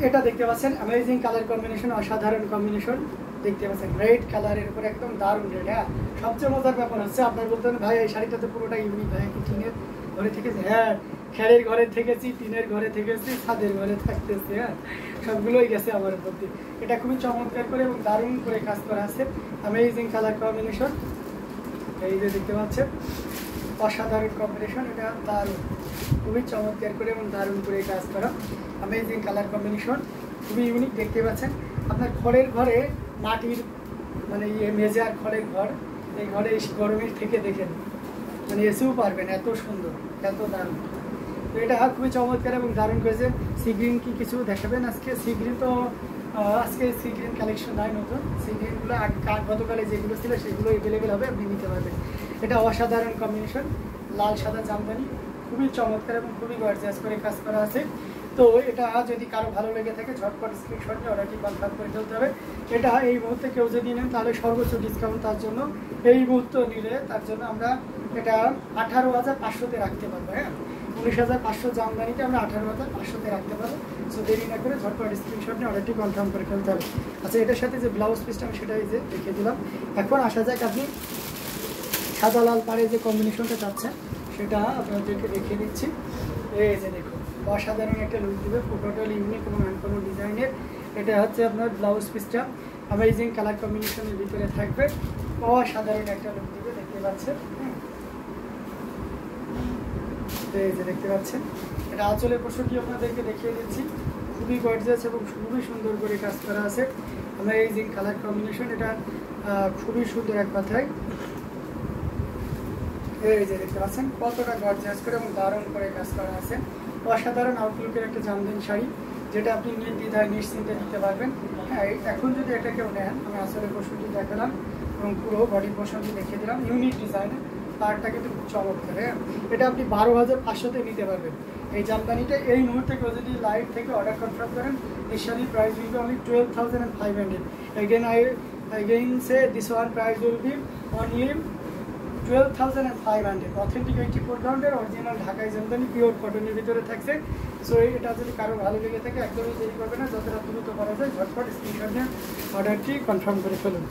এটা দেখতে পাচ্ছেন অ্যামেজিং কালার কম্বিনেশন, অসাধারণ কম্বিনেশন দেখতে পাচ্ছেন। রেড কালারের উপর একদম দারুণ রেড। হ্যাঁ, সবচেয়ে মজার ব্যাপার হচ্ছে আপনার বলতেন ভাই এই শাড়িটা তো পুরোটা ইউনিক, ভাই কি টিনের ঘরে থেকেছে? হ্যাঁ, খেরের ঘরে থেকেছি, টিনের ঘরে থেকেছি, ছাদের ঘরে থাকতেছি। হ্যাঁ, সবগুলোই গেছে আমার প্রতি। এটা খুবই চমৎকার করে এবং দারুণ করে কাজ করা আছে। অ্যামেজিং কালার কম্বিনেশন, এই যে দেখতে পাচ্ছেন অসাধারণ কম্বিনেশন। এটা দারুণ, খুবই চমৎকার করে এবং দারুণ করে কাজ করা। অ্যামেজিং কালার কম্বিনেশন, খুবই ইউনিক দেখতে পাচ্ছেন। আপনার খড়ের ঘরে মাটির মানে মেঝে আর খড়ের ঘর, এই ঘরে গরমের থেকে দেখেন মানে এসেও পারবেন, এত সুন্দর, এত দারুণ। তো এটা খুবই চমৎকার এবং দারুণ করেছে। সি গ্রিন কি কিছু দেখাবেন আজকে? সি গ্রিন তো আজকে সি গ্রিন কালেকশন নাই নতুন। সি গ্রিনগুলো গতকালে যেগুলো ছিল সেগুলো অ্যাভেলেবেল হবে, আপনি নিতে পারবেন। এটা অসাধারণ কম্বিনেশন, লাল সাদা জামদানি, খুবই চমৎকার এবং খুবই গর্জিয়াস করে কাজ করা আছে। তো এটা যদি কারো ভালো লেগে থাকে ঝটপট স্ক্রিনশট নিয়ে অর্ডারটি কনফার্ম করে ফেলতে হবে। এটা এই মুহূর্তে কেউ যদি নেন তাহলে সর্বোচ্চ ডিসকাউন্ট তার জন্য, এই মুহূর্তে নিলে তার জন্য আমরা এটা 18,500-তে রাখতে পারবো। হ্যাঁ, 19,500 জামদানিতে আমরা 18,500-তে রাখতে পারবো। সো দেরি না করে ঝটপট স্ক্রিনশট নিয়ে অর্ডারটি কনফার্ম করে ফেলতে হবে। আচ্ছা, এটার সাথে যে ব্লাউজ পিসটা আমি সেটাই যে দেখিয়ে দিলাম। এখন আসা যাক আপনি সাদা লাল পাড়ে যে কম্বিনেশনটা চাচ্ছেন সেটা আপনাদেরকে দেখিয়ে দিচ্ছি। এই যে দেখুন, অসাধারণ একটা লুক দেবে, টোটাল ইউনিক এবং আনকমন ডিজাইনের। এটা হচ্ছে আপনার ব্লাউজ পিসটা অ্যামেজিং কালার কম্বিনেশনের ভিতরে থাকবে, অসাধারণ একটা লুক দেবে, দেখতে পাচ্ছেন। এই যে দেখতে পাচ্ছেন, এটা আঁচলের পোশাকটি আপনাদেরকে দেখিয়ে দিচ্ছি। খুবই গর্জিয়াস এবং খুবই সুন্দর করে কাজ করা আছে, অ্যামেজিং কালার কম্বিনেশন। এটা খুবই সুন্দর এক কথায়। এই যে দেখতে পাচ্ছেন কতটা গর্জিয়াস করে এবং দারুণ করে কাজ করা আছে। অসাধারণ আউটলুকের একটা জামদানি শাড়ি, যেটা আপনি নির্দ্বিধায় নিশ্চিন্তে নিতে পারবেন। হ্যাঁ, এখন যদি এটা কেউ নেন, আমি আসলে পোশাকটি দেখালাম এবং পুরো বডি পোশাকটি দেখিয়ে দিলাম, ইউনিক ডিজাইনের। তারটা কিন্তু খুব চমৎকার। হ্যাঁ, এটা আপনি 12,500-তে নিতে পারবেন। এই জামদানিটা এই মুহূর্তে কেউ যদি লাইভ থেকে অর্ডার কনফার্ম করেন, this শাড়ির price will be only 12,500. Again say this one price will be only 12,500. Authentic 84 কাউন্টের অরিজিনাল ঢাকাই জামদানি পিওর কটনের ভিতরে থাকছে। সো এটা যদি কারো ভালো লেগে থাকে একদমই দেরি করবে না, যতটা দ্রুত করা যায় ঝটপট স্ক্রিনশট নিয়ে অর্ডারটি কনফার্ম করে ফেলুন।